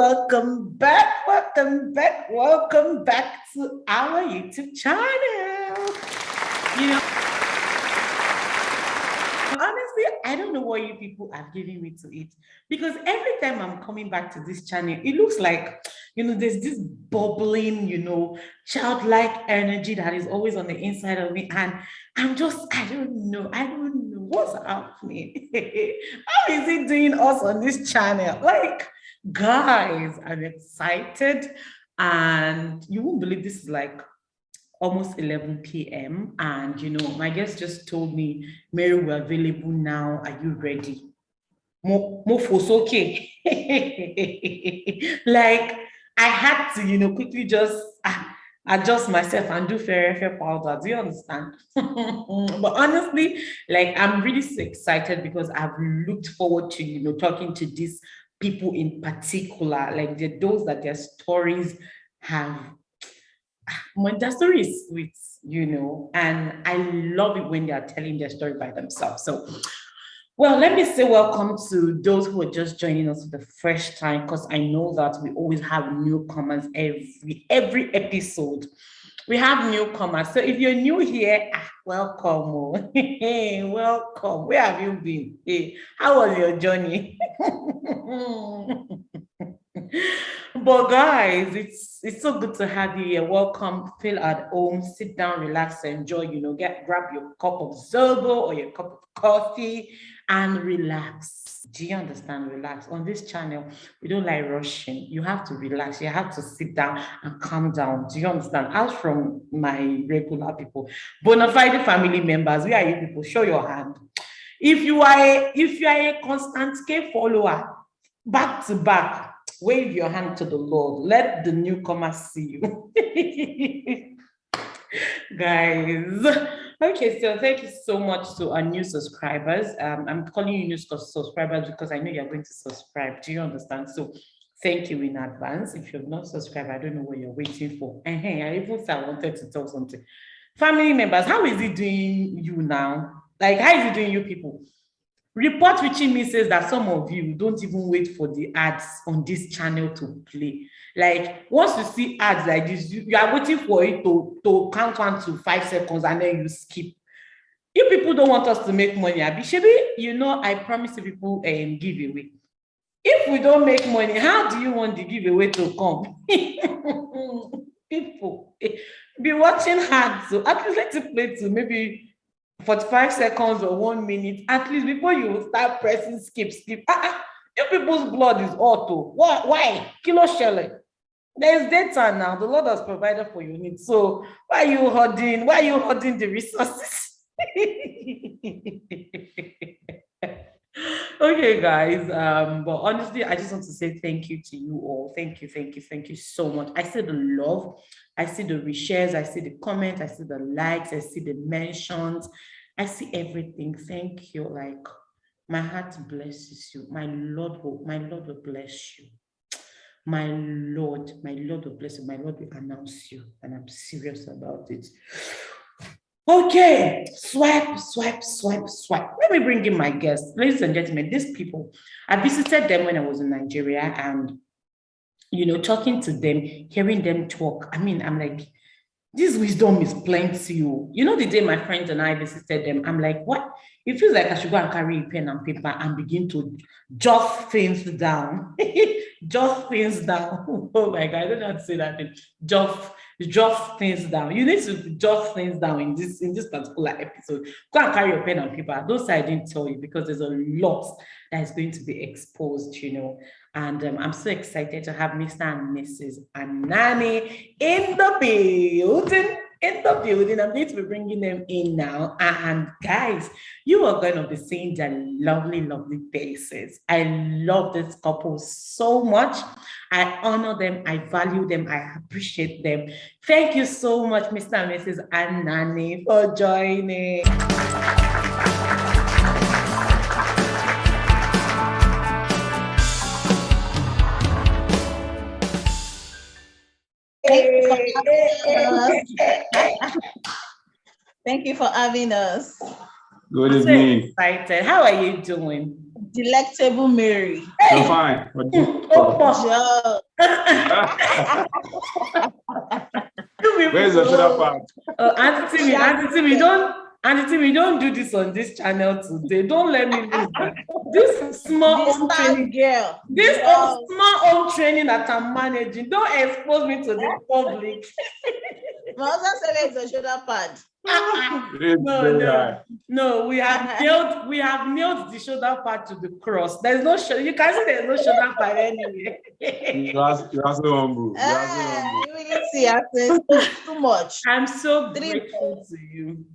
welcome back to our YouTube channel. Honestly, I don't know what you people are giving me to eat, because every time I'm coming back to this channel, it looks like, there's this bubbling, childlike energy that is always on the inside of me. And I don't know what's happening. How is it doing us on this channel? Like, guys, I'm excited, and you won't believe this is like almost 11 p.m. And my guest just told me, Mary, we're available now. Are you ready? Mofo's okay. Like, I had to, quickly just adjust myself and do fair powder. Do you understand? But honestly, like, I'm really so excited because I've looked forward to, talking to these people in particular, like those that their stories have. Their story is sweet, and I love it when they are telling their story by themselves. So, well, let me say welcome to those who are just joining us for the first time, because I know that we always have newcomers every episode. We have newcomers. So if you're new here, welcome. Welcome. Where have you been? Hey, how was your journey? But guys, it's so good to have you here. Welcome. Feel at home. Sit down, relax, enjoy. Grab your cup of zobo or your cup of coffee and relax. Do you understand? Relax. On this channel, we don't like rushing. You have to relax. You have to sit down and calm down. Do you understand? As from my regular people, bona fide family members, where are you people? Show your hand. If you are a constant K follower, back to back, wave your hand to the Lord. Let the newcomers see you. Guys. Okay, so thank you so much to our new subscribers. I'm calling you new subscribers because I know you're going to subscribe. Do you understand? So thank you in advance. If you've not subscribed, I don't know what you're waiting for. I even said I wanted to tell something. Family members, how is it doing you now? Like, how is it doing you people? Report reaching me says that some of you don't even wait for the ads on this channel to play. Like, once you see ads like this, you are waiting for it to count 1 to 5 seconds and then you skip. You people don't want us to make money, Abishebi, I promise you people giveaway. If we don't make money, how do you want the giveaway to come? People, be watching ads, so at least let it play to maybe 45 seconds or 1 minute, at least before you start pressing skip. You people's blood is auto. Why? Kilo shell. There's data now. The Lord has provided for your needs. So why are you hoarding the resources? Okay, guys. But honestly, I just want to say thank you to you all. Thank you so much. I see the love, I see the reshares, I see the comments, I see the likes, I see the mentions, I see everything. Thank you. Like, my heart blesses you. My Lord will bless you. My Lord will bless you. My Lord will announce you, and I'm serious about it. Okay, swipe. Let me bring in my guests. Ladies and gentlemen, these people, I visited them when I was in Nigeria, and, talking to them, hearing them talk, I'm like, this wisdom is plenty. The day my friends and I visited them, I'm like, what? It feels like I should go and carry a pen and paper and begin to jot things down. Jot things down. Oh my God, I don't know how to say that thing. Jot things down. You need to jot things down in this particular episode. Go and carry your pen and paper. Those I didn't tell you because there's a lot that is going to be exposed, And I'm so excited to have Mr. and Mrs. Anani in the building. I'm going to be bringing them in now. And guys, you are going to be seeing their lovely faces. I love this couple so much. I honor them. I value them. I appreciate them. Thank you so much, Mr. and Mrs. Anani, for joining. Thank you for having us. Good evening. So excited. How are you doing? Delectable Mary. You're fine. Oh, Where's the shoulder part? Auntie Timmy, don't do this on this channel today. Don't let me lose that. This small home training, girl. this small home training that I'm managing, don't expose me to the public. My husband said it's a shoulder pad. No, we have nailed the shoulder pad to the cross. There's no shoulder. You can see there's no shoulder pad anyway. You are so humble. You really see too much. I'm so grateful to you.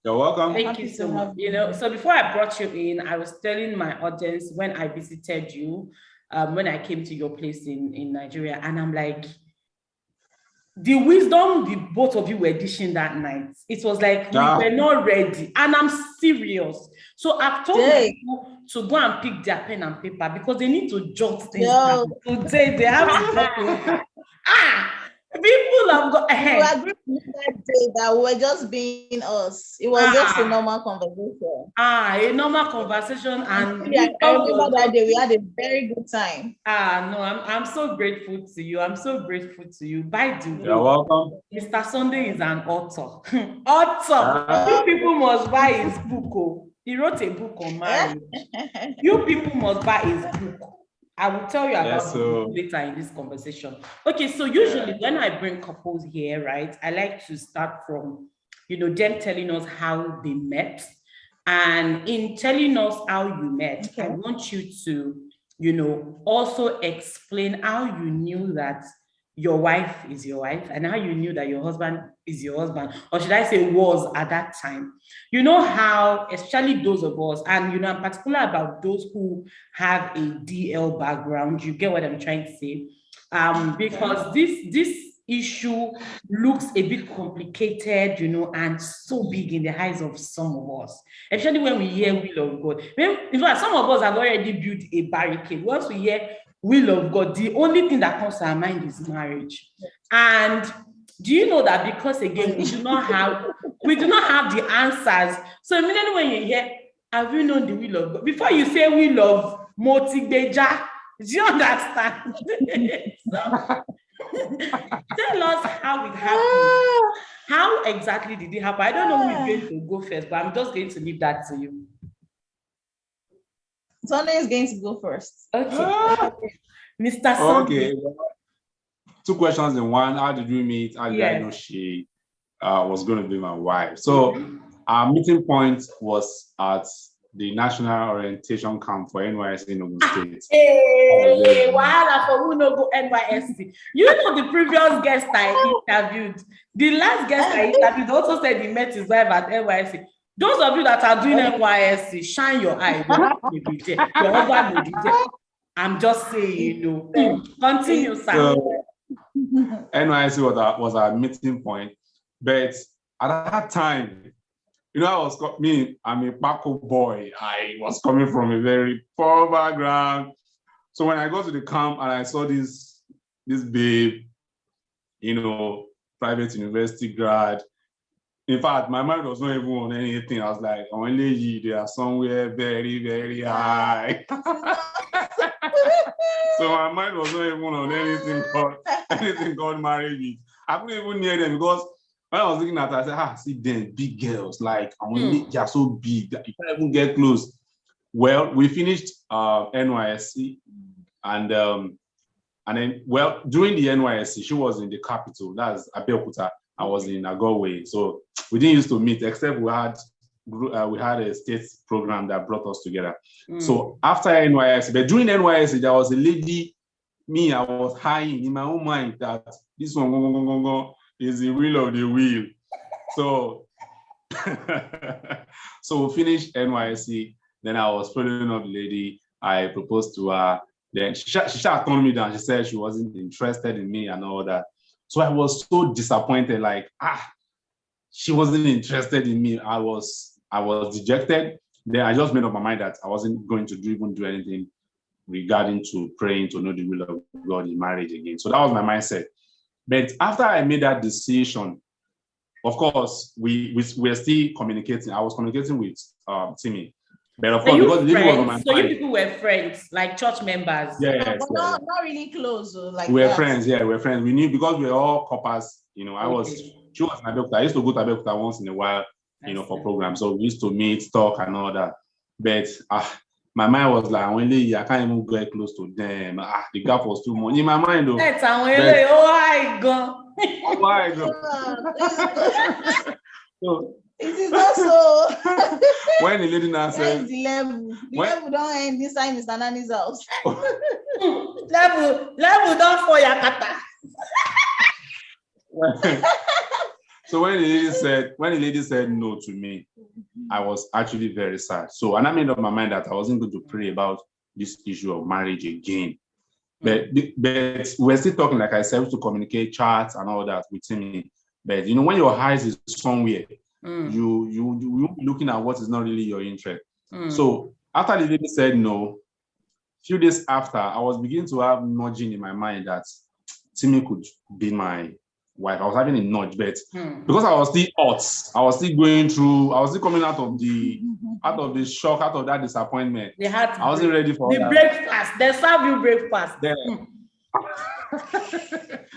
You're welcome. Thank you so much. So before I brought you in, I was telling my audience when I visited you, when I came to your place in Nigeria, and I'm like, the wisdom the both of you were dishing that night, it was like we were not ready, and I'm serious. So I've told people to go and pick their pen and paper because they need to jot things down. Today they have to jot things down. People have got ahead. You agree with that day that we were just being us. It was just a normal conversation. A normal conversation, and I remember that day we had a very good time. No, I'm so grateful to you. I'm so grateful to you. By the way, you're welcome. Mr. Sunday is an author. You people must buy his book. Oh. He wrote a book on marriage. You people must buy his book. I will tell you about it later in this conversation. Okay, so usually when I bring couples here, right, I like to start from, them telling us how they met. And in telling us how you met, I want you to, also explain how you knew that your wife is your wife and how you knew that your husband is your husband, or should I say was at that time. You know how, especially those of us, and I'm particular about those who have a DL background, you get what I'm trying to say? Because this issue looks a bit complicated, and so big in the eyes of some of us, especially when we hear will of God. In fact, some of us have already built a barricade. Once we hear will of God, the only thing that comes to our mind is marriage. And do you know that because again we do not have the answers? So immediately when you hear, have you known the will of God? Before you say will of Motibeja, do you understand? Tell us how it happened. How exactly did it happen? I don't know who is going to go first, but I'm just going to leave that to you. Sunday is going to go first. Okay. Mr. Sunday. Okay. 2 questions in one. How did we meet? How did I know she was going to be my wife? So our meeting point was at the National Orientation Camp for NYSC in Ogun State. Wow, for who no go NYSC. You know the previous guest I interviewed, the last guest I interviewed also said he met his wife at NYSC. Those of you that are doing NYSC, shine your eye. Your husband will be there. I'm just saying, continue, sir. So, NYSC was our meeting point, but at that time, I'm a Paco boy. I was coming from a very poor background. So when I got to the camp and I saw this babe, private university grad. In fact, my mind was not even on anything. I was like, only they are somewhere very, very high. So my mind was not even on anything called marriage. I couldn't even near them because when I was looking at it, I said, see them big girls, like they are so big that you can't even get close. Well, we finished NYSC, and then during the NYSC, she was in the capital, that's Abeokuta. I was in Agorwe, so we didn't used to meet except we had a state program that brought us together. So after NYSC, but during NYSC, there was a lady. I was high in my own mind that this one is the will of the wheel. So, so we finished NYSC. Then I was following up the lady. I proposed to her. Then she turned me down. She said she wasn't interested in me and all that. So I was so disappointed. Like, she wasn't interested in me. I was dejected. Then I just made up my mind that I wasn't going to do anything regarding to praying to know the will of God in marriage again. So that was my mindset. But after I made that decision, of course, we were still communicating. I was communicating with Timmy. But of Were course, you because the lady was on my friends? So you mind. people were friends, like church members? Yes, But not really close, like we were that. friends. Yeah, we were friends. We knew because we were all coppers. You know, Okay. she was my doctor. I used to go to Abeokuta once in a while, you know, for programs. So we used to meet, talk, and all that. But my mind was like, only I can't even get close to them. The gap was too much in my mind, though. That's how I go. Oh my God. So, it is also when the lady now said, the level don't end inside Mr. Nani's house. level down for Yakata. So when the lady said no to me, I was actually very sad. So, and I made up my mind that I wasn't going to pray about this issue of marriage again. But we're still talking, like I said, to communicate, chats and all that with me. But you know, when your eyes is somewhere, you won't be looking at what is not really your interest. So after the lady said no, a few days after, I was beginning to have nudging in my mind that Timmy could be my wife. I was having a nudge, but because I was still hot, I was still coming out of the shock, out of that disappointment. I wasn't ready for the breakfast. They serve you breakfast.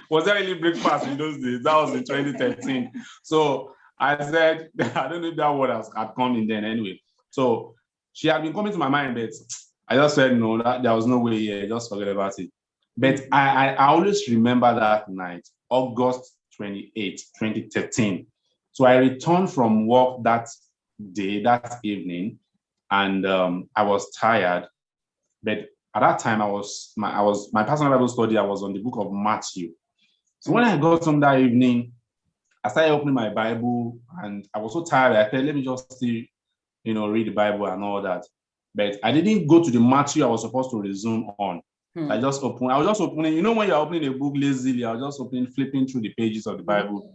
Was there really breakfast in those days? That was in 2013. So I said, I don't know if that word had come in then anyway. So she had been coming to my mind, but I just said no, that there was no way here, just forget about it. But I always remember that night, August 28, 2013. So I returned from work that day, that evening, and I was tired. But at that time, my personal Bible study, I was on the book of Matthew. So when I got home that evening, I started opening my Bible, and I was so tired. I thought, let me just still, read the Bible and all that. But I didn't go to the Matthew I was supposed to resume on. I was just opening, when you're opening a book lazily, I was just flipping through the pages of the Bible.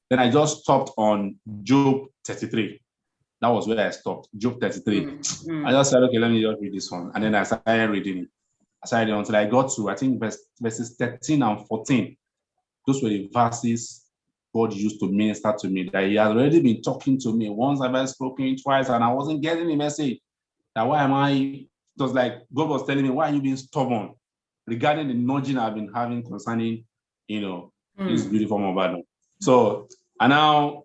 Then I just stopped on Job 33. That was where I stopped, Job 33. I just said, okay, let me just read this one. And then I started reading it. I started until I got to, I think, verses 13 and 14. Those were the verses God used to minister to me, that he had already been talking to me. Once I've spoken, twice, and I wasn't getting the message. That why am I? It was like God was telling me, why are you being stubborn regarding the nudging I've been having concerning, this beautiful mobile. So, and now,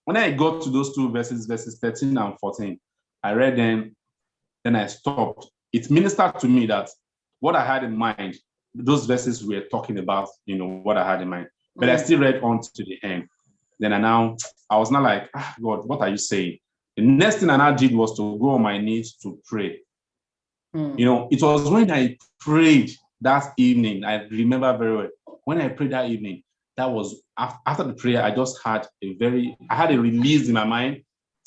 when I got to those two verses 13 and 14, I read them, then I stopped. It ministered to me that what I had in mind, those verses were talking about, what I had in mind. But I still read on to the end. Then I was not like, God, what are you saying? The next thing I now did was to go on my knees to pray. It was when I prayed that evening, I remember very well, when I prayed that evening, that was after the prayer, I just had I had a release in my mind,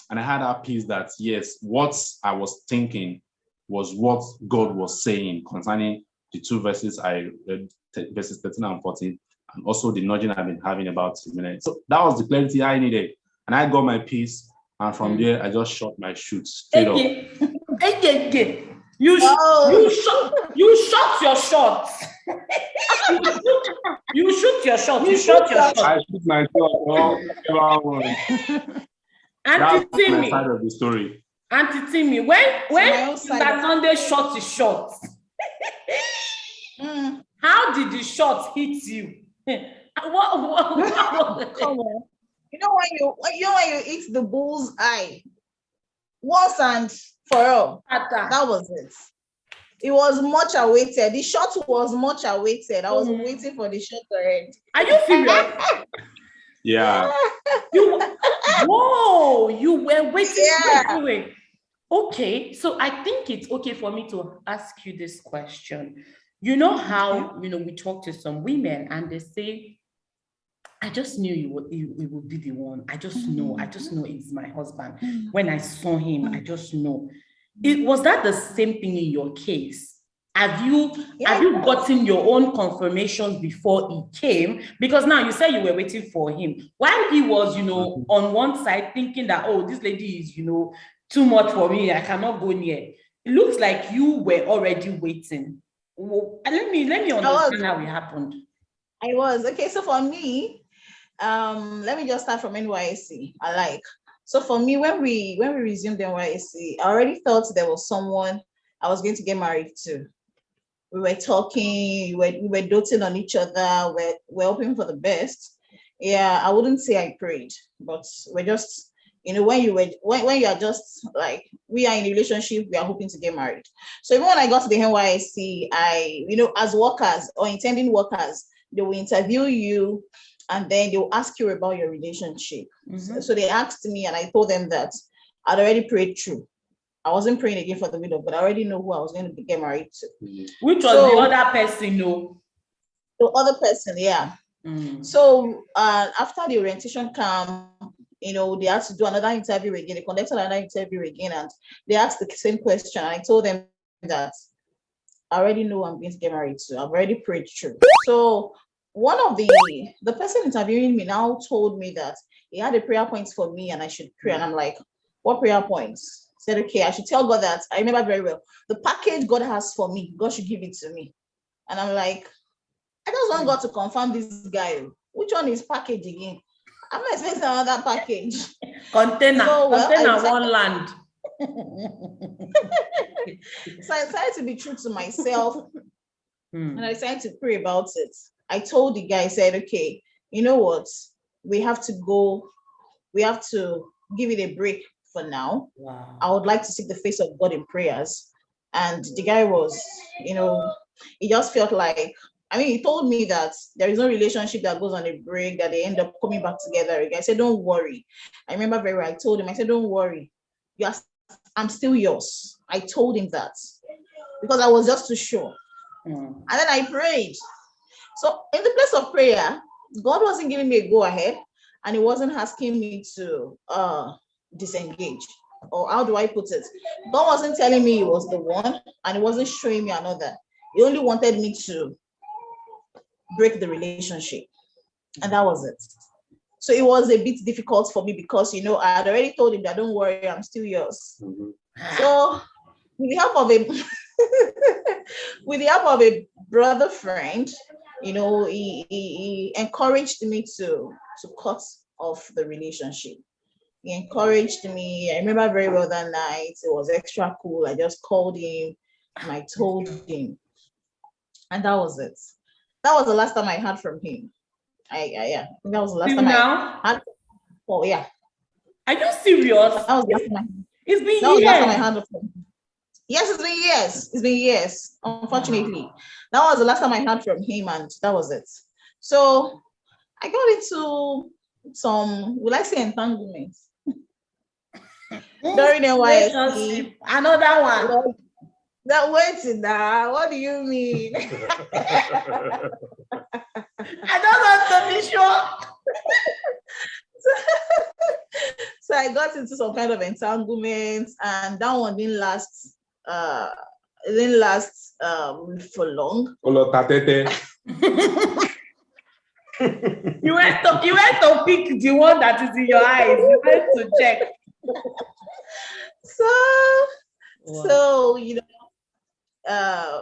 and I had that peace that, yes, what I was thinking was what God was saying concerning the two verses I read, verses 13 and 14, and also the nudging I've been having about 2 minutes. So that was the clarity I needed. And I got my peace, and from there, I just shot my shoot straight up. You shot your shots. You shoot your shot. You shot your shot. I shoot my shot. That's my side of the story. Auntie Timmy, when Sunday shot his shot, how did the shot hit you? What? Come on. When you hit the bull's eye once and for all, that was it. It was much awaited. The shot was much awaited. I was waiting for the shot already. Are you serious? Yeah. You were waiting. Yeah. Okay, so I think it's okay for me to ask you this question. You know how, we talk to some women and they say, I just knew you would be the one. I just know it's my husband. When I saw him, I just know. Was that the same thing in your case? Have you gotten your own confirmations before he came? Because now you said you were waiting for him. While he was, on one side thinking that, this lady is, too much for me, I cannot go near. It looks like you were already waiting. Well, let me understand how it happened. I was. Okay, so for me, let me just start from NYC. So for me, when we resumed NYSC, I already thought there was someone I was going to get married to. We were talking, we were doting on each other, we're hoping for the best. Yeah, I wouldn't say I prayed, but we're just, when you are just like, we are in a relationship, we are hoping to get married. So even when I got to the NYSC, as workers or intending workers, they will interview you and then they will ask you about your relationship. Mm-hmm. So they asked me and I told them that I'd already prayed through. I wasn't praying again for the widow, but I already know who I was going to get married to. Which was the other person, no? The other person, yeah. Mm. So after the orientation camp, they had to do another interview again. They conducted another interview again, and they asked the same question. I told them that I already know I'm going to get married to. I've already prayed through. So one of the person interviewing me now told me that he had a prayer point for me and I should pray. And I'm like, what prayer points? Said, okay, I should tell God that I remember very well. The package God has for me, God should give it to me. And I'm like, I just want God to confirm this guy. Which one is package again? I'm not expecting another package. Container one land. So I decided to be true to myself. And I decided to pray about it. I told the guy, I said, okay, you know what? We have to give it a break for now. Wow. I would like to seek the face of God in prayers. And the guy was, he just felt like, he told me that there is no relationship that goes on a break, that they end up coming back together again. I said, don't worry. I remember very well, I told him, I said, don't worry. I'm still yours. I told him that because I was just too sure. And then I prayed. So in the place of prayer, God wasn't giving me a go ahead and he wasn't asking me to disengage. Or how do I put it? God wasn't telling me he was the one and he wasn't showing me another. He only wanted me to break the relationship. And that was it. So it was a bit difficult for me because, I had already told him that don't worry, I'm still yours. Mm-hmm. So with the help of a brother friend, he encouraged me to cut off the relationship. He encouraged me. I remember very well that night. It was extra cool. I just called him and I told him. And that was it. That was the last time I heard from him. I think that was the last time I heard. Oh, yeah. Are you serious? That was the last time it's been that was years. The last time I heard from him. Yes, it's been years. It's been years, unfortunately. That was the last time I heard from him, and that was it. So I got into some, will I say, entanglements during NYSC. Another one. That waiting now. What do you mean? I don't want to be sure. So I got into some kind of entanglement, and that one didn't last. For long. You went to pick the one that is in your eyes. You went to check. So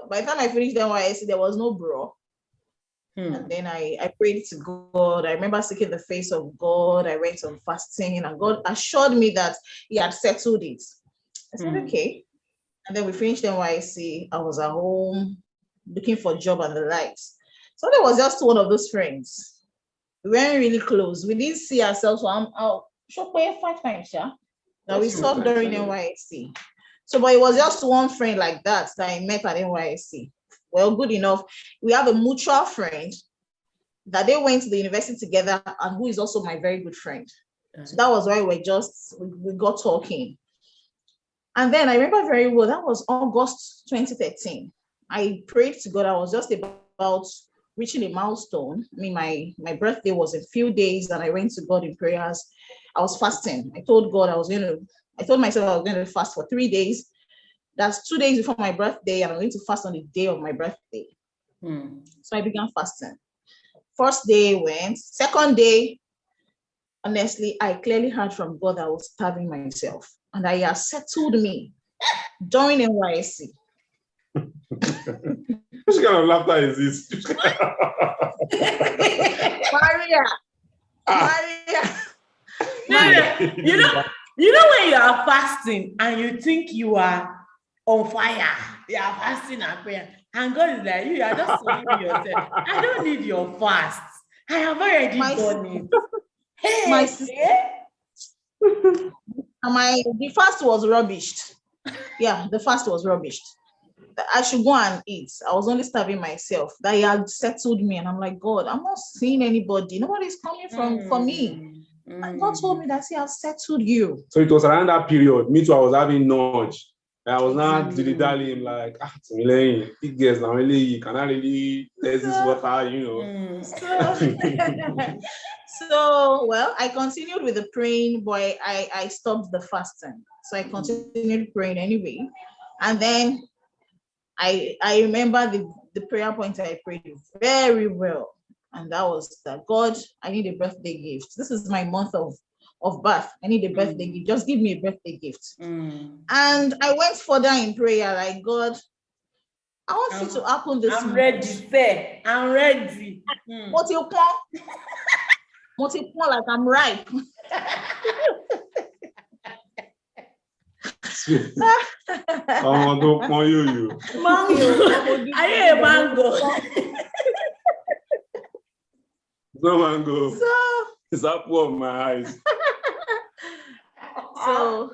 by the time I finished NYSC, there was no bro. And then I prayed to God. I remember seeking the face of God. I went on fasting, and God assured me that He had settled it. I said, okay. And then we finished NYSC. I was at home looking for a job and the likes. So there was just one of those friends. We weren't really close. We didn't see ourselves for 5 times, yeah. Now we saw during NYSC. So, but it was just one friend like that I met at NYSC. Well, good enough. We have a mutual friend that they went to the university together and who is also my very good friend. So that was why we got talking. And then I remember very well, that was August 2013. I prayed to God. I was just about reaching a milestone. My birthday was in a few days and I went to God in prayers. I was fasting. I told God I told myself I was going to fast for 3 days. That's 2 days before my birthday, and I'm going to fast on the day of my birthday. So I began fasting. First day went. Second day, honestly, I clearly heard from God that I was starving myself, and I had settled me during NYSC. Which kind of laughter is this? Maria. You know, You know when you are fasting and you think you are on fire, you are fasting and prayer, and God is like, you are just saving yourself. I don't need your fast. I have already done it. Hey, my sister, the fast was rubbished. Yeah, the fast was rubbished. I should go and eat. I was only starving myself. That he had settled me, and I'm like, God, I'm not seeing anybody. Nobody's coming for me. And God told me that He has settled you. So it was around that period. Me too, I was having nudge. I was not dilly-dallying like, big girls now really, you cannot really there's this water, you know. So well, I continued with the praying, but I stopped the fasting. So I continued praying anyway. And then I remember the prayer point I prayed very well. And that was that, God, I need a birthday gift. This is my month of birth. I need a birthday gift. Just give me a birthday gift. And I went further in prayer, like, God, I want you to happen this I'm ready, sir. I'm ready. Multiple, like I'm ripe. Mango. Are you a mango? No mango. So it's apple of my eyes. So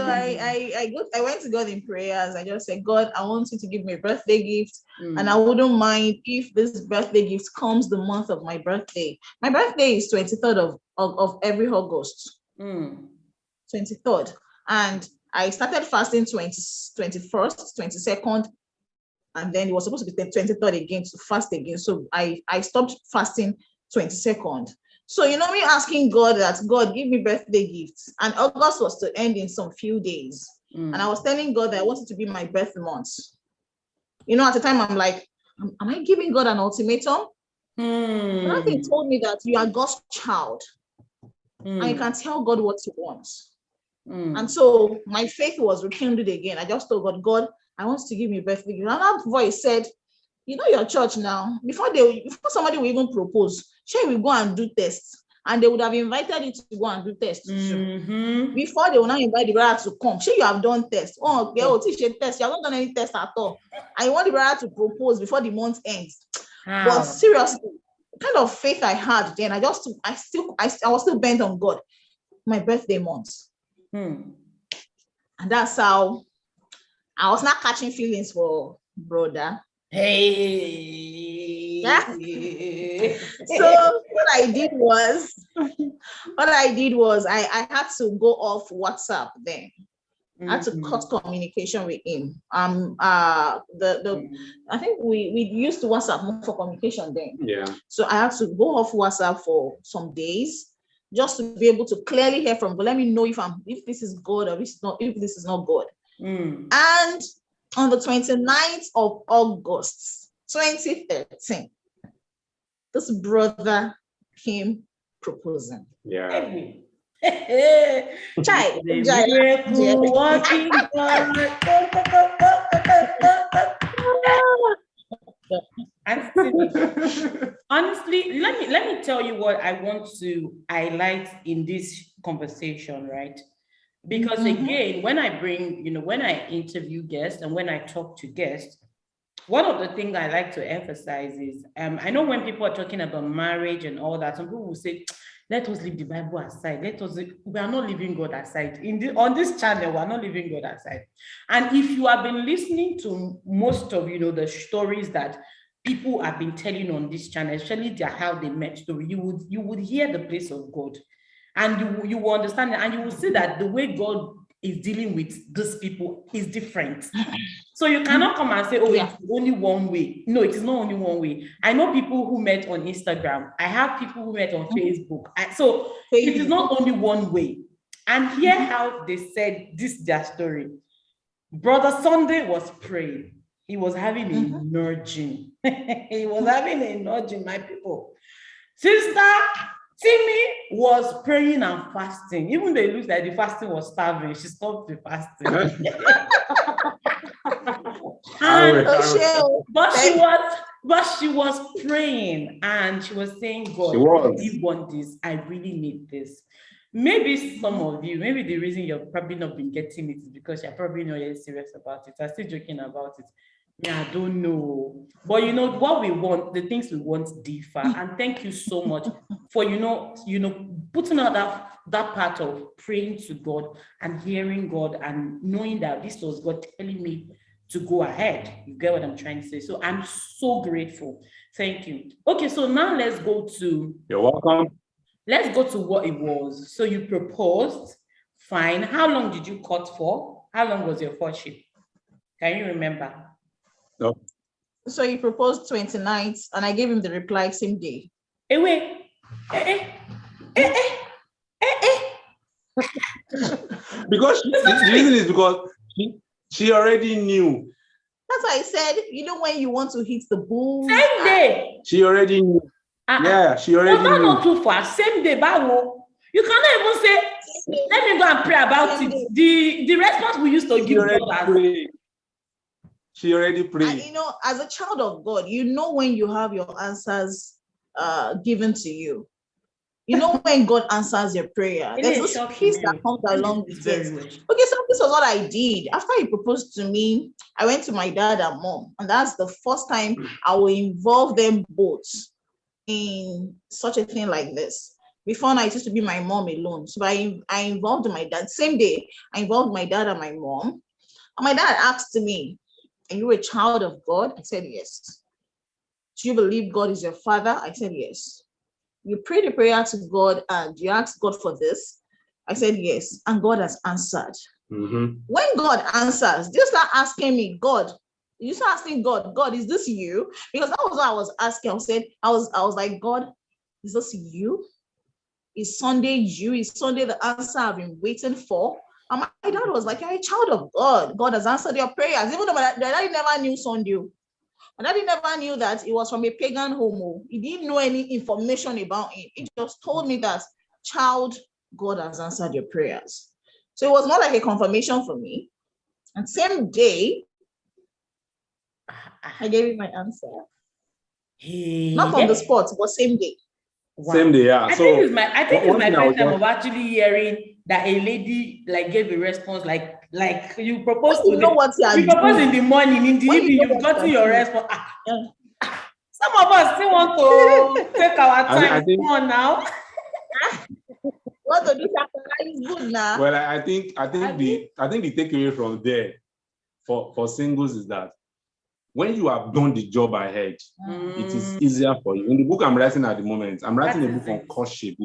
I went to God in prayers. I just said, God, I want you to give me a birthday gift. And I wouldn't mind if this birthday gift comes the month of my birthday. My birthday is 23rd of every August. 23rd. And I started fasting 21st, 22nd, and then it was supposed to be 23rd again to fast again. So I stopped fasting 22nd. So, you know, me asking God that, God, give me birthday gifts. And August was to end in some few days. And I was telling God that I wanted to be my birth month. You know, at the time, I'm like, am I giving God an ultimatum? Nothing told me that you are God's child. And you can tell God what you want. And so my faith was rekindled again. I just told God, God, I want to give me a birthday gift. And that voice said, you know your church now, before somebody will even propose, sure, we go and do tests. And they would have invited you to go and do tests. Before they will not invite the brother to come. Sure, you have done tests. Oh, girl, teach a test. You have not done any tests at all. I want the brother to propose before the month ends. But seriously, the kind of faith I had then, I was still bent on God. My birthday month. And that's how I was not catching feelings for brother. Hey. Yeah. So what I did was I had to go off WhatsApp then. I had to cut communication with him. I think we used WhatsApp more for communication then. Yeah. So I had to go off WhatsApp for some days just to be able to clearly hear from God. Let me know if this is God or if this is not God. And on the 29th of August, 2013, this brother came proposing. Yeah. Honestly, let me tell you what I want to highlight in this conversation, right? Because again, when I interview guests and when I talk to guests, one of the things I like to emphasize is, I know when people are talking about marriage and all that, some people will say, let us leave the Bible aside. We are not leaving God aside. On this channel, we are not leaving God aside. And if you have been listening to most of, the stories that people have been telling on this channel, especially how they met story, you would hear the place of God. And you will understand, and you will see that the way God is dealing with these people is different. So you cannot come and say, it's only one way. No, it is not only one way. I know people who met on Instagram. I have people who met on Facebook. So it is not only one way. And hear how they said this their story. Brother Sunday was praying. He was having a nudging. He was having a nudging, my people. Sister Timmy was praying and fasting. Even though it looks like the fasting was starving, she stopped the fasting. But she was praying and she was saying, God, I really want this. I really need this. Maybe some of you, maybe the reason you're probably not been getting it is because you're probably not yet serious about it. I'm still joking about it. Yeah, I don't know. But you know what we want, the things we want differ. And thank you so much for putting out that part of praying to God and hearing God and knowing that this was God telling me to go ahead. You get what I'm trying to say? So I'm so grateful. Thank you. Okay, so now let's go to. You're welcome. Let's go to what it was. So you proposed, fine. How long did you court for? How long was your courtship? Can you remember? No. So he proposed 29th, and I gave him the reply same day. Wait. Because the reason is because she already knew. That's why I said, when you want to hit the bull. Same day. She already knew. Yeah, she already knew. Not too far. Same day, Bawo. You cannot even say, let me go and pray about it. The response we used to give God. She already prayed. And as a child of God, when you have your answers given to you. When God answers your prayer, there's this peace that comes along with it. Okay, so this was what I did. After he proposed to me, I went to my dad and mom, and that's the first time I will involve them both in such a thing like this. Before now, it used to be my mom alone. So I involved my dad. Same day, I involved my dad and my mom. And my dad asked me, "Are you a child of God?" I said, "Yes." "Do you believe God is your father?" I said, "Yes." "You prayed a prayer to God and you asked God for this?" I said, "Yes." And God has answered. Mm-hmm. When God answers, you start asking me, God, you start asking God, God, is this you? Because that was what I was asking. I was like, God, is this you? Is Sunday you? Is Sunday the answer I've been waiting for? And my dad was like, you're a child of God. God has answered your prayers. Even though my daddy never knew Sunday. My daddy never knew that it was from a pagan home. He didn't know any information about it. He just told me that, child, God has answered your prayers. So it was more like a confirmation for me. And same day, I gave him my answer. Not on the spot, but same day. Wow. Same day, yeah. I think it's my first time of actually hearing that a lady gave a response like you proposed to what you propose in the morning, in the evening, you've gotten your response. Some of us still want to take our time. Come on now. What to do is good now. Well, I think the takeaway from there for singles is that when you have done the job ahead, it is easier for you. In the book I'm writing at the moment, I'm writing a book on courtship.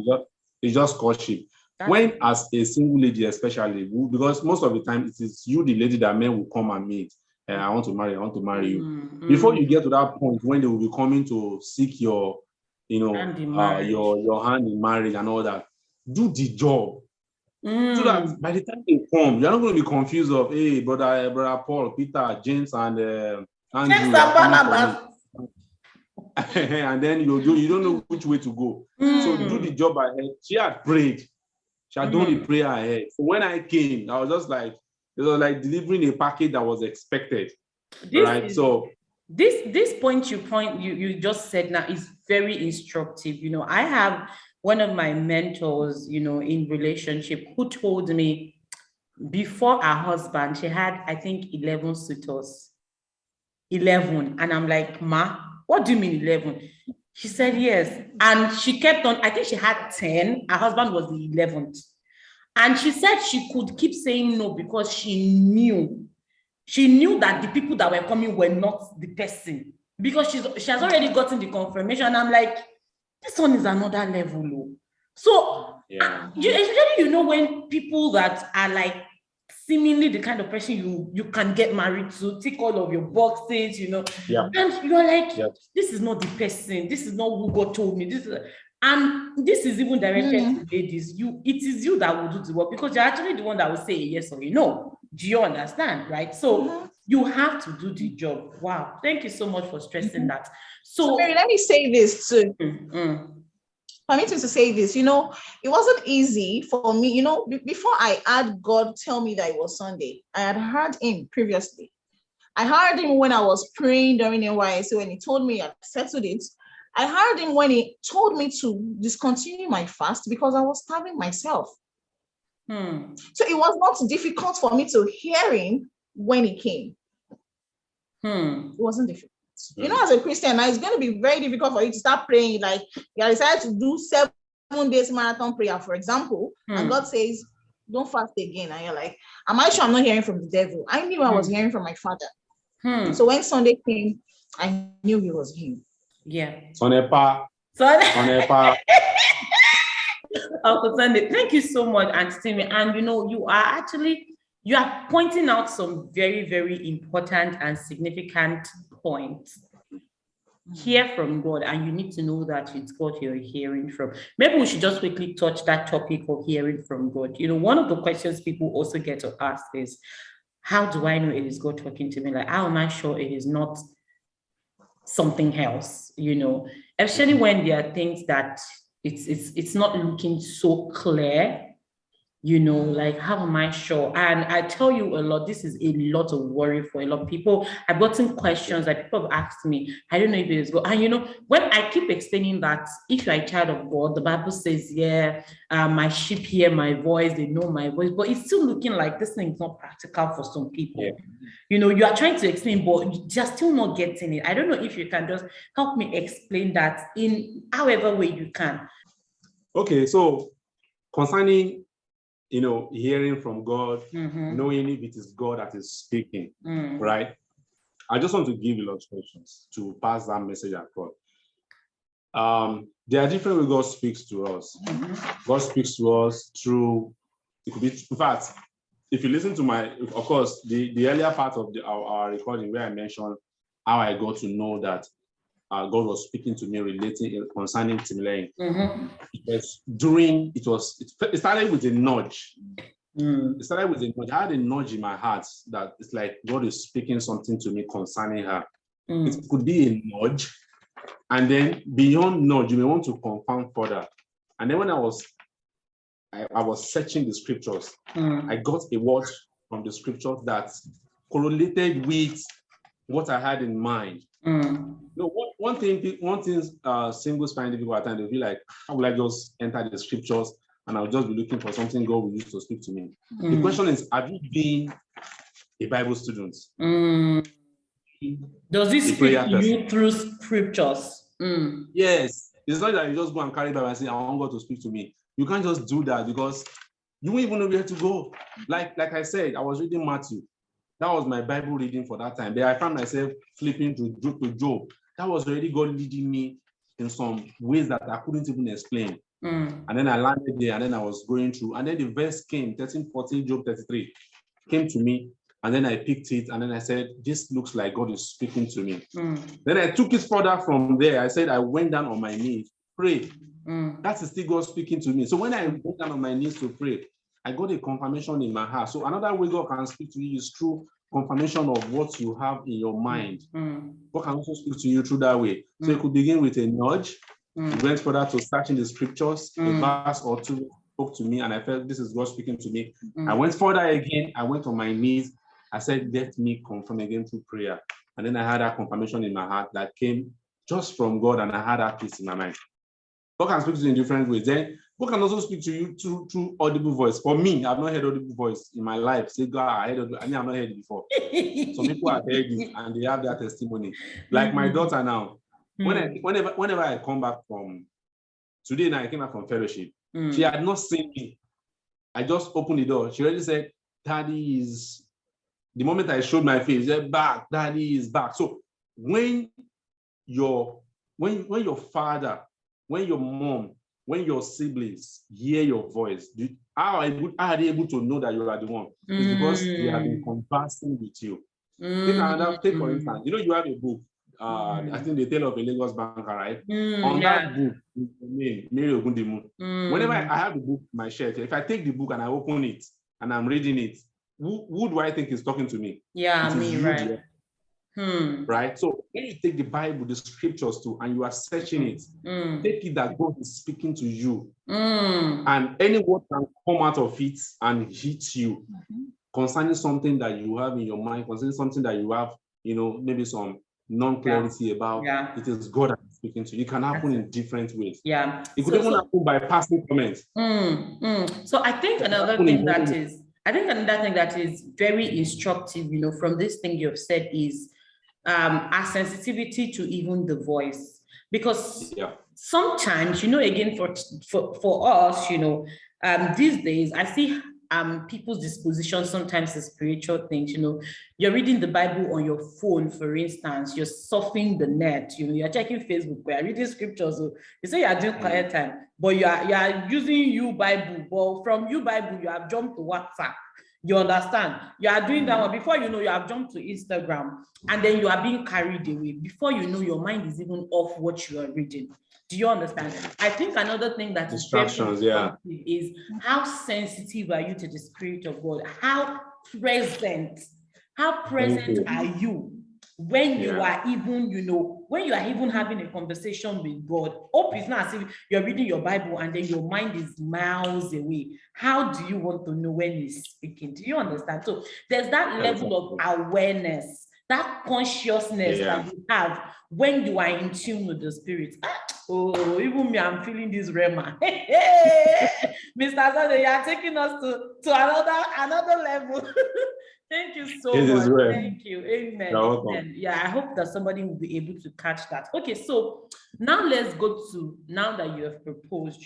It's just courtship. When as a single lady, especially, because most of the time it is you, the lady, that men will come and meet. And I want to marry you. Before you get to that point when they will be coming to seek your, your hand in marriage and all that, do the job. So that by the time they come, you're not going to be confused of, hey, brother Paul, Peter, James, and Andrew. And then you don't know which way to go. So do the job ahead. She had prayed. She had done the prayer ahead. So when I came, I was just like, it was like delivering a package that was expected. So this point you just said now is very instructive. I have one of my mentors, in relationship, who told me before her husband, she had, I think, 11 suitors. 11. And I'm like, Ma, what do you mean 11? She said, yes. And she kept on, I think she had 10. Her husband was the 11th. And she said she could keep saying no because she knew that the people that were coming were not the person. Because she has already gotten the confirmation. And I'm like, this one is another level. So, especially, when people that are like seemingly the kind of person you can get married to, tick all of your boxes, and you're like, this is not the person. This is not who God told me. And this is even directed to ladies. It is you that will do the work because you're actually the one that will say yes or no. Do you understand? Right? So you have to do the job. Wow. Thank you so much for stressing that. So Mary, let me say this too. Permit me to say this, it wasn't easy for me, before I had God tell me that it was Sunday. I had heard him previously. I heard him when I was praying during NYC when he told me I settled it. I heard him when he told me to discontinue my fast because I was starving myself. So it was not difficult for me to hear him when he came. It wasn't difficult. You know, as a Christian, now it's going to be very difficult for you to start praying. Like you decided to do 7 days marathon prayer, for example, and God says, don't fast again. And you're like, am I sure I'm not hearing from the devil? I knew I was hearing from my Father. So when Sunday came, I knew he was him. Yeah. Uncle Sunday, thank you so much, Auntie Timmy. And you know, you are pointing out some very, very important and significant points. Hear from God, and you need to know that it's God you're hearing from. Maybe we should just quickly touch that topic of hearing from God. You know, one of the questions people also get to ask is, how do I know it is God talking to me? Like, how am I sure it is not something else? You know, especially when there are things that it's not looking so clear. You know, like, how am I sure? And I tell you a lot, this is a lot of worry for a lot of people. I've gotten questions that people have asked me, I don't know if it is God. And you know, when I keep explaining that if you're a child of God, the Bible says, my sheep hear my voice, they know my voice, but it's still looking like this thing is not practical for some people. Yeah. You know, you are trying to explain, but you're still not getting it. I don't know if you can just help me explain that in however way you can. Okay, so concerning, you know, hearing from God, knowing if it is God that is speaking, right? I just want to give illustrations to pass that message across. There are different ways God speaks to us. God speaks to us through, it could be, in fact, if you listen to of course, the earlier part of our recording where I mentioned how I got to know that God was speaking to me relating concerning Timlane. It started with a nudge. It started with a nudge. I had a nudge in my heart that it's like God is speaking something to me concerning her. It could be a nudge, and then beyond nudge, you may want to confirm further. And then when I was searching the scriptures, I got a word from the scripture that correlated with what I had in mind. No, one thing singles find difficult at times, they'll be like, how will I just enter the scriptures and I'll just be looking for something God will use to speak to me? The question is, have you been a Bible student? Does this speak to you through scriptures? Yes. It's not that you just go and carry Bible and say, I want God to speak to me. You can't just do that because you won't even know where to go. Like I said, I was reading Matthew. That was my Bible reading for that time. Then I found myself flipping to Job. That was already God leading me in some ways that I couldn't even explain. And then I landed there, and then I was going through. And then the verse came, 13, 14, Job 33, came to me. And then I picked it, and then I said, this looks like God is speaking to me. Then I took it further from there. I said, I went down on my knees, pray. That is still God speaking to me. So when I went down on my knees to pray, I got a confirmation in my heart. So another way God can speak to you is through confirmation of what you have in your mind. God can also speak to you through that way. So it could begin with a nudge. It went further to searching the scriptures. A verse or two spoke to me, and I felt this is God speaking to me. I went further again. I went on my knees. I said, let me confirm again through prayer. And then I had that confirmation in my heart that came just from God, and I had that peace in my mind. God can speak to you in different ways. Then God can also speak to you through audible voice. For me, I've not heard audible voice in my life. Say, God, I heard audible. I mean, I've not heard it before. Some people have heard it and they have that testimony. Like my daughter now. Whenever I come back from today, now I came back from fellowship. She had not seen me. I just opened the door. She already said, Daddy is. The moment I showed my face, they're back. Daddy is back. So when your father, when your mom, when your siblings hear your voice, how are they able to know that you are the one? It's because they have been conversing with you. Take for instance, you know, you have a book. I think The Tale of a Lagos Banker, right? On that book, name Mary Ogundimu. Whenever I have the book, my shirt, if I take the book and I open it and I'm reading it, who do I think is talking to me? Yeah, me, right. Right? So when you take the Bible, the scriptures too, and you are searching it, take it that God is speaking to you. And any word can come out of it and hit you concerning something that you have in your mind, concerning something that you have, you know, maybe some non-clarity about it is God that is speaking to you. It can happen in different ways. Yeah. It could even happen by passing comments. So I think another thing that is very instructive, from this thing you've said is our sensitivity to even the voice. Because sometimes, again, for us, these days, I see people's disposition sometimes to spiritual things. You're reading the Bible on your phone, for instance, you're surfing the net, you're checking Facebook, you're reading scriptures. So you say you're doing quiet time, but you are using you Bible. But from you Bible, you have jumped to WhatsApp. You understand? You are doing that one. Before you know, you have jumped to Instagram, and then you are being carried away. Before you know, your mind is even off what you are reading. Do you understand? I think another thing that distractions, is how sensitive are you to the Spirit of God? How present are you when you are even, when you are even having a conversation with God? Hope it's not as if you're reading your Bible and then your mind is miles away. How do you want to know when He's speaking? Do you understand? So there's that level of awareness, that consciousness that you have when you are in tune with the Spirit. Oh, even me, I'm feeling this rema. Mr. Zade, you are taking us to another level. Thank you so much. Thank you. Amen. Amen. Yeah, I hope that somebody will be able to catch that. Okay, so now let's go to, now that you have proposed,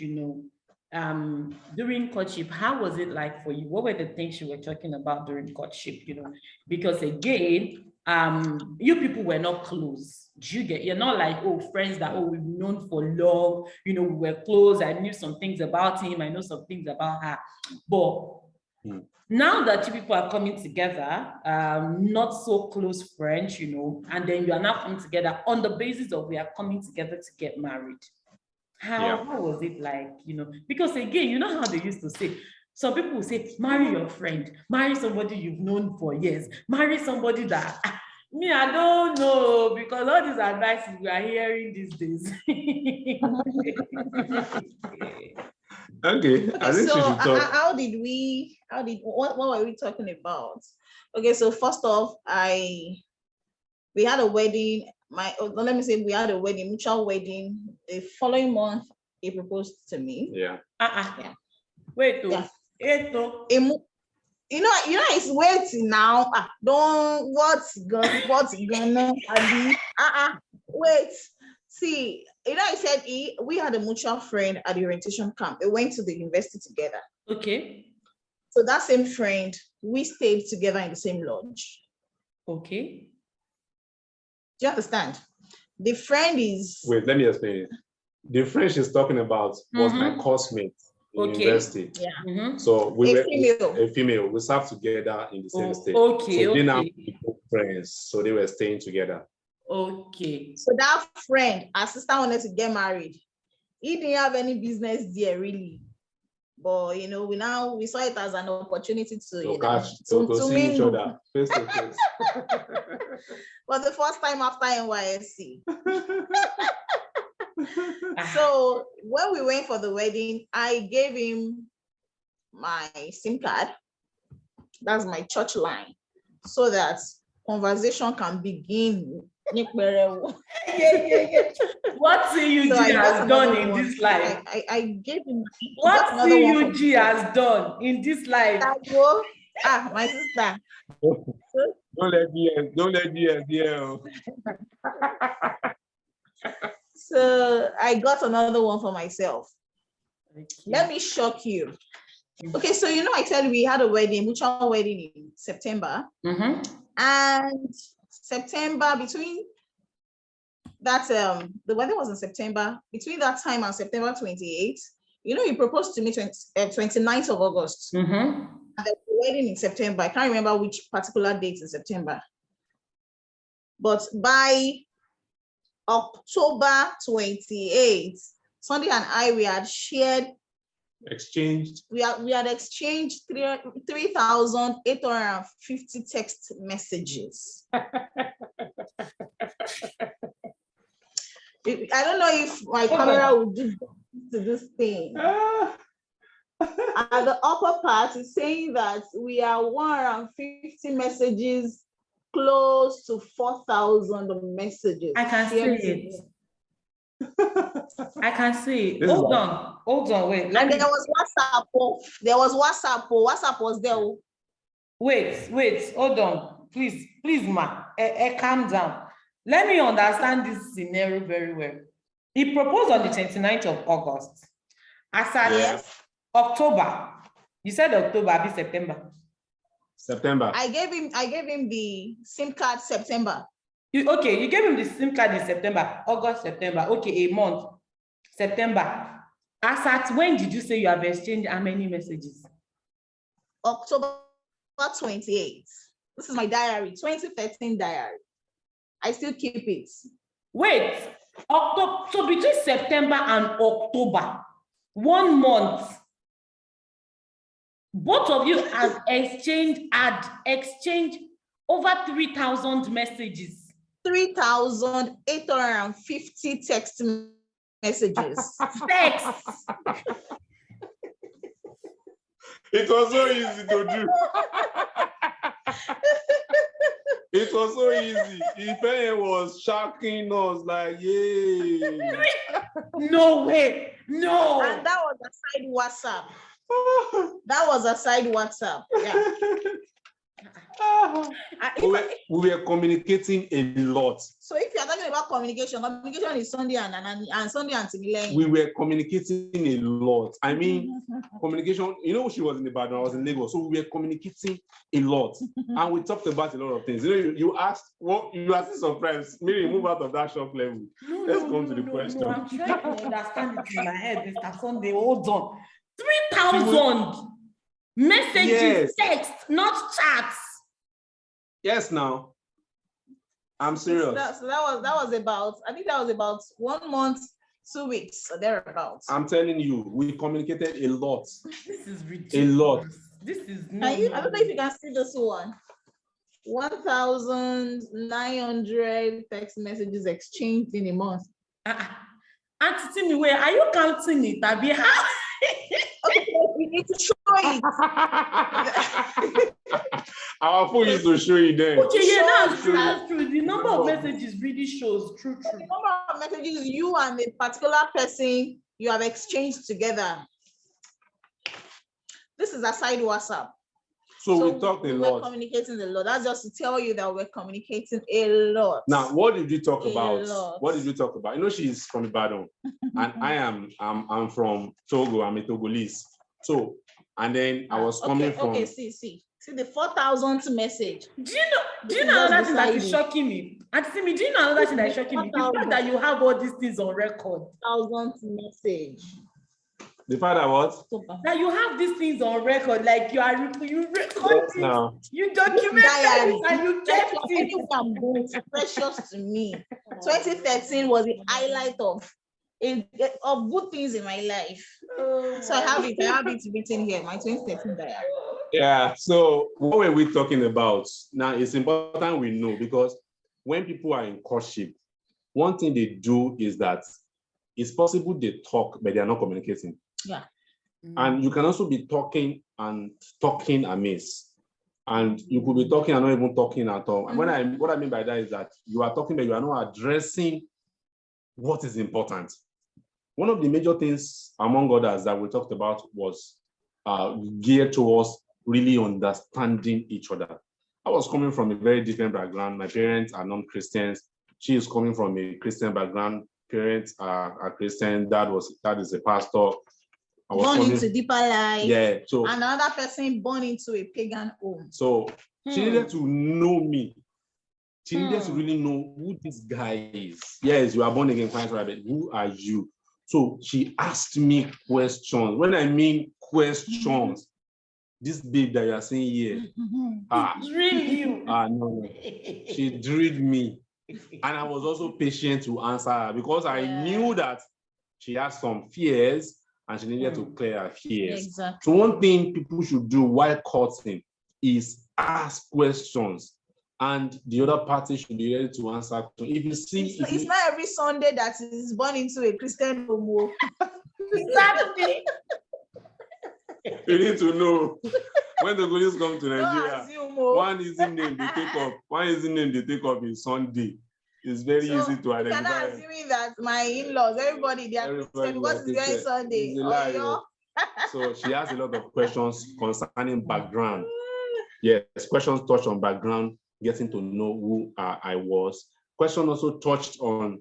during courtship, how was it like for you? What were the things you were talking about during courtship? Because again, you people were not close. You're not like, friends that we've known for long, we were close. I knew some things about him, I know some things about her. But now that you people are coming together, not so close friends, and then you are now coming together on the basis of we are coming together to get married. How was it like, because again, you know how they used to say, some people will say, marry your friend, marry somebody you've known for years, marry somebody that, me, I don't know, because all these advices we are hearing these days. Okay, I think so what were we talking about? Okay, so first off, we had a wedding. We had a wedding, mutual wedding. The following month, he proposed to me. Yeah. Wait, it's waiting now. What's gonna be? Wait. See, I said we had a mutual friend at the orientation camp. We went to the university together. Okay. So that same friend, we stayed together in the same lodge. Okay. Do you understand? The friend is... Wait, let me explain. The friend she's talking about was my coursemate in university. Yeah. So we were a female. We served together in the same state. Okay. So they now became friends. So they were staying together. Okay. So that friend, our sister wanted to get married. He didn't have any business there really. But we saw it as an opportunity to see each other face to face. For the first time after NYSC. So when we went for the wedding, I gave him my SIM card. That's my church line, so that conversation can begin. What CUG has done in this life? I gave him what CUG has done in this life. My sister. Don't let me hear. So I got another one for myself. Okay. Let me shock you. Okay, so I said we had a wedding, mutual wedding in September. And September, between that, the wedding was in September. Between that time and September 28th, he proposed to me 29th of August. And the wedding in September. I can't remember which particular date in September. But by October 28th, Sunday and I, we had exchanged 3,850 text messages. I don't know if my camera will do to this thing. At the upper part is saying that we are 150 messages close to 4,000 messages. I can see it. I can see it. Hold on, wait. And there was WhatsApp. There was WhatsApp. WhatsApp was there. Wait, hold on. Please, ma, calm down. Let me understand this scenario very well. He proposed on the 29th of August. As at October, you said October, be September. September. I gave him the SIM card September. You gave him the SIM card in September, August, September. Okay, a month, September. As at when did you say you have exchanged how many messages? October 28th. This is my diary, 2013 diary. I still keep it. Wait, October. So between September and October, 1 month, both of you had exchanged over 3,000 messages. 3,850 text messages. Text. It was so easy to do. It was so easy. Ife was shocking us like, yay. No way. No. And that was a side WhatsApp. That was a side WhatsApp. Yeah. We were communicating a lot. So if you're talking about communication is Sunday and Sunday and Timilene. We were communicating a lot. I mean, communication, she was in Ibadan, I was in Lagos. So we were communicating a lot. And we talked about a lot of things. You asked, you asked surprised. Maybe move out of that shock level. Let's come to the question. No, I'm trying to understand it in my head, Mr. Sunday. Hold on. 3,000 messages, text, not chats. Yes, now. I'm serious. So that was about, I think that was about 1 month, 2 weeks, or thereabouts. I'm telling you, we communicated a lot. This is ridiculous. A lot. This is I don't know if you can see this one. 1,900 text messages exchanged in a month. Auntie Timmy, where are you counting it? Okay, we need to show it. Our phone used to show you then. Okay, yeah, that's true. The number of messages really shows true. The number of messages you and a particular person you have exchanged together. This is a side WhatsApp. So we talked a lot. We're communicating a lot. That's just to tell you that we're communicating a lot. Now, what did we talk about? What did we talk about? She's from Ibadan, and I'm from Togo. I'm a Togolese. So, and then I was coming from. Okay, see the 4,000th message. Do you know another thing that is shocking me? Auntie me, do you know another thing that is shocking me? The fact that you have all these things on record. 1,000th message. The fact that what? That you have these things on record, like you record it, you document it, and you kept it. Precious to me. 2013 was the highlight of good things in my life. So I have it written here, my 2013 diary. Yeah, so what were we talking about? Now, it's important we know, because when people are in courtship, one thing they do is that it's possible they talk, but they are not communicating. Yeah. And you can also be talking amiss. And you could be talking and not even talking at all. And what I mean by that is that you are talking, but you are not addressing what is important. One of the major things among others that we talked about was geared towards really understanding each other. I was coming from a very different background. My parents are non-Christians. She is coming from a Christian background. Parents are Christian. Dad is a pastor. Born into deeper life. Yeah. So another person born into a pagan home. So she needed to know me. She needed to really know who this guy is. Yes, you are born again, Christ, right? But who are you? So she asked me questions. When I mean questions, this babe that you are seeing here, drill you. No. She drilled me. And I was also patient to answer her because I knew that she had some fears and she needed to clear her fears. Exactly. So one thing people should do while courting is ask questions, and the other party should be ready to answer. If you see, it's not every Sunday that is born into a Christian home. Exactly. You need to know when the police come to Nigeria. one username they take up. One username they take up is Sunday. It's very easy to identify. You cannot assuming that my in-laws, everybody, they are Christian because it's very Sunday. So she has a lot of questions concerning background. Yes, questions touched on background, getting to know who I was. Question also touched on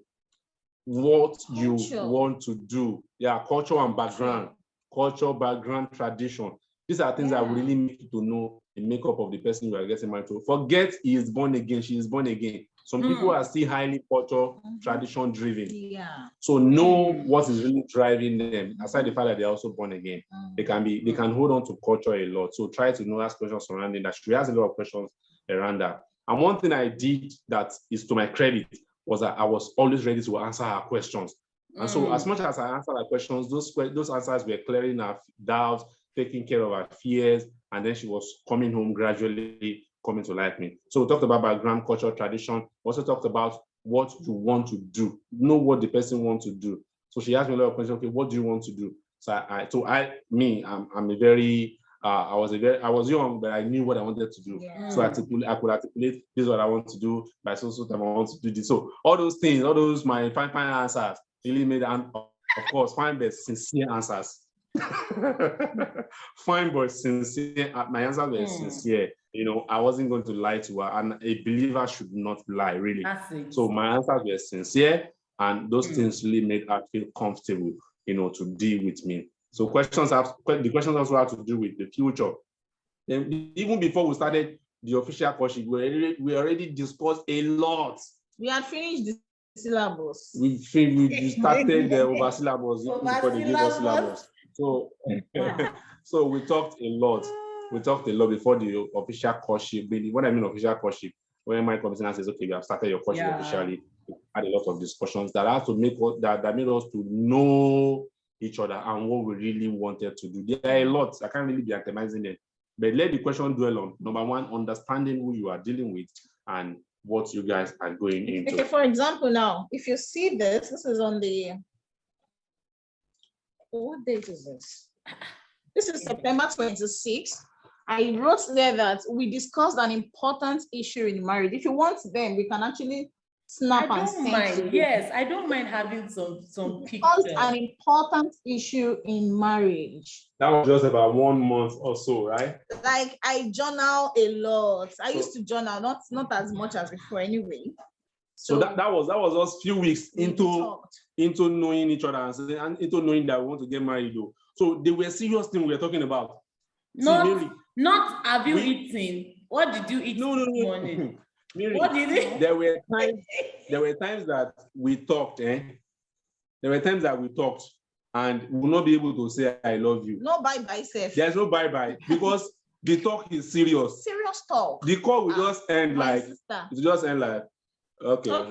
what you want to do. Yeah, culture and background. Culture, background, tradition. These are things that will really make you to know the makeup of the person you are getting married to. Forget he is born again, she is born again. Some people are still highly culture, tradition driven. Yeah. So know what is really driving them, aside the fact that they're also born again. They can hold on to culture a lot. So try to know, ask questions surrounding that. She has a lot of questions around that. And one thing I did that is to my credit was that I was always ready to answer her questions. And so as much as I answered her questions, those answers were clearing her doubts, taking care of her fears, and then she was coming home gradually, coming to like me. So we talked about background, culture, tradition. We also talked about what you want to do. Know what the person wants to do. So she asked me a lot of questions. Okay, what do you want to do? I was young, but I knew what I wanted to do. Yeah. So I could articulate, this is what I want to do. By so time I want to do this. So all those things, all those my fine answers really made, and of course, fine but sincere answers. Fine but sincere. My answers were sincere. You know, I wasn't going to lie to her, and a believer should not lie, really. So my answers were sincere, and those things really made her feel comfortable, you know, to deal with me. So the questions also have to do with the future. And even before we started the official courtship, we already discussed a lot. We had finished the syllabus. We started the over syllabus before they gave us syllabus. So, so we talked a lot. We talked a lot before the official courtship. What I mean official courtship, when my commissioner says, okay, you have started your courtship officially, we had a lot of discussions that had to make that made us to know each other and what we really wanted to do. There are a lot. I can't really be itemizing it. But let the question dwell on, number one, understanding who you are dealing with and what you guys are going into. Okay, for example, now, if you see this is on the, what date is this? This is September 26th. I wrote there that we discussed an important issue in marriage. If you want them, we can actually snap and send. Yes, I don't mind having some pictures. An important issue in marriage. That was just about 1 month or so, right? Like I journal a lot. I used to journal, not as much as before anyway. So that was just few weeks into knowing each other and into knowing that we want to get married though. So they were serious things we were talking about. Not have you eaten? What did you eat this morning? Mary, what did it? There were times that we talked, There were times that we talked and we will not be able to say I love you. No bye-bye, Seth. There's no bye-bye because the talk is serious. Serious talk. The call will just end like okay. All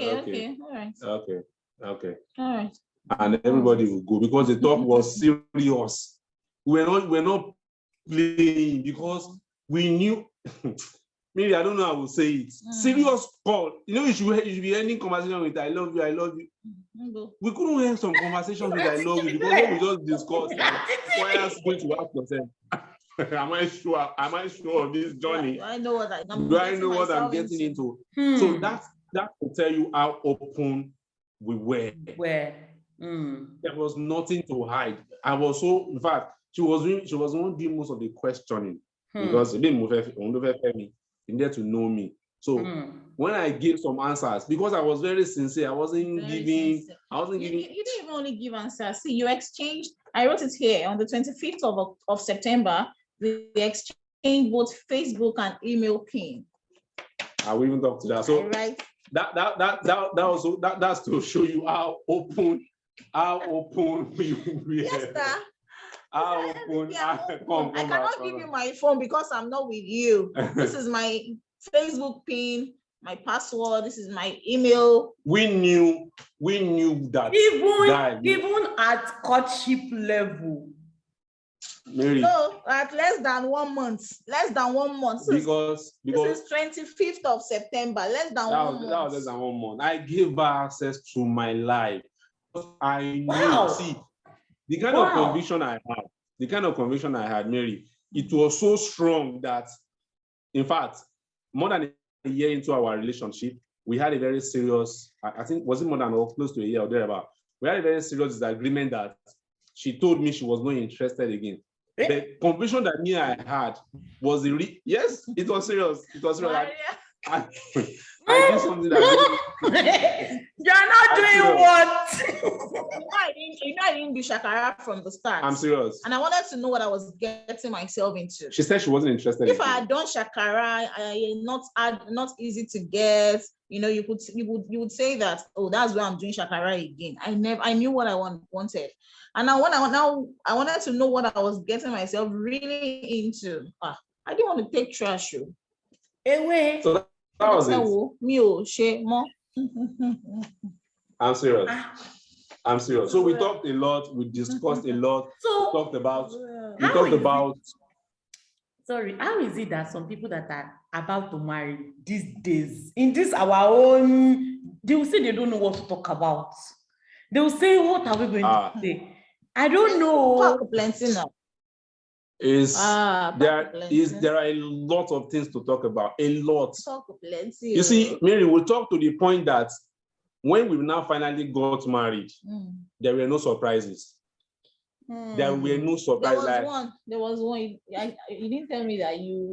right. Okay. All right. And everybody will go because the talk was serious. We're not playing because we knew. Maybe I don't know how to say it. Serious call. You know, you should be ending conversation with I love you. We couldn't have some conversations with I love you because we just discussed. Why are you going to ask yourself? Am I sure of this journey? Do I know what I'm getting into? So that will tell you how open we were. There was nothing to hide. I was so, in fact, she was doing most of the questioning because she didn't move me. Needed to know me. So when I gave some answers, because I was very sincere, I wasn't giving. You didn't even only give answers. See, you exchanged. I wrote it here on the 25th of September. We exchanged both Facebook and email pin. I will even talk to that. So right. That's to show you how open we were. Yes, sir. I cannot give you my phone because I'm not with you. This is my Facebook pin, my password. This is my email. We knew that even at courtship level. Mary. No, at less than 1 month. Because this is 25th of September. Less than 1 month. That was less than 1 month. I gave her access to my life. I knew. See. The kind of conviction I had, Mary, it was so strong that, in fact, more than a year into our relationship, we had a very serious, I think, was it more than or close to a year or thereabout? We had a very serious disagreement that she told me she was not interested again. The conviction that me I had was yes, it was serious. It was serious. I did something that you're not doing what? I didn't do shakara from the start. I'm serious. And I wanted to know what I was getting myself into. She said she wasn't interested. If I had done shakara, not easy to get. You know, you would say that, oh, that's why I'm doing shakara again. I knew what I wanted. And I wanted to know what I was getting myself really into. I didn't want to take trash. Away. So that was it. I'm serious. I'm serious. So we talked a lot. We discussed a lot. So we talked about. Sorry, how is it that some people that are about to marry these days, in this our own, they will say they don't know what to talk about. They will say, what are we going to say? I don't know. Talk plenty now. There are a lot of things to talk about. A lot. Talk plenty. You see, Mary, we talk to the point that when we now finally got married, there were no surprises. There were no surprises. There was one. You didn't tell me that you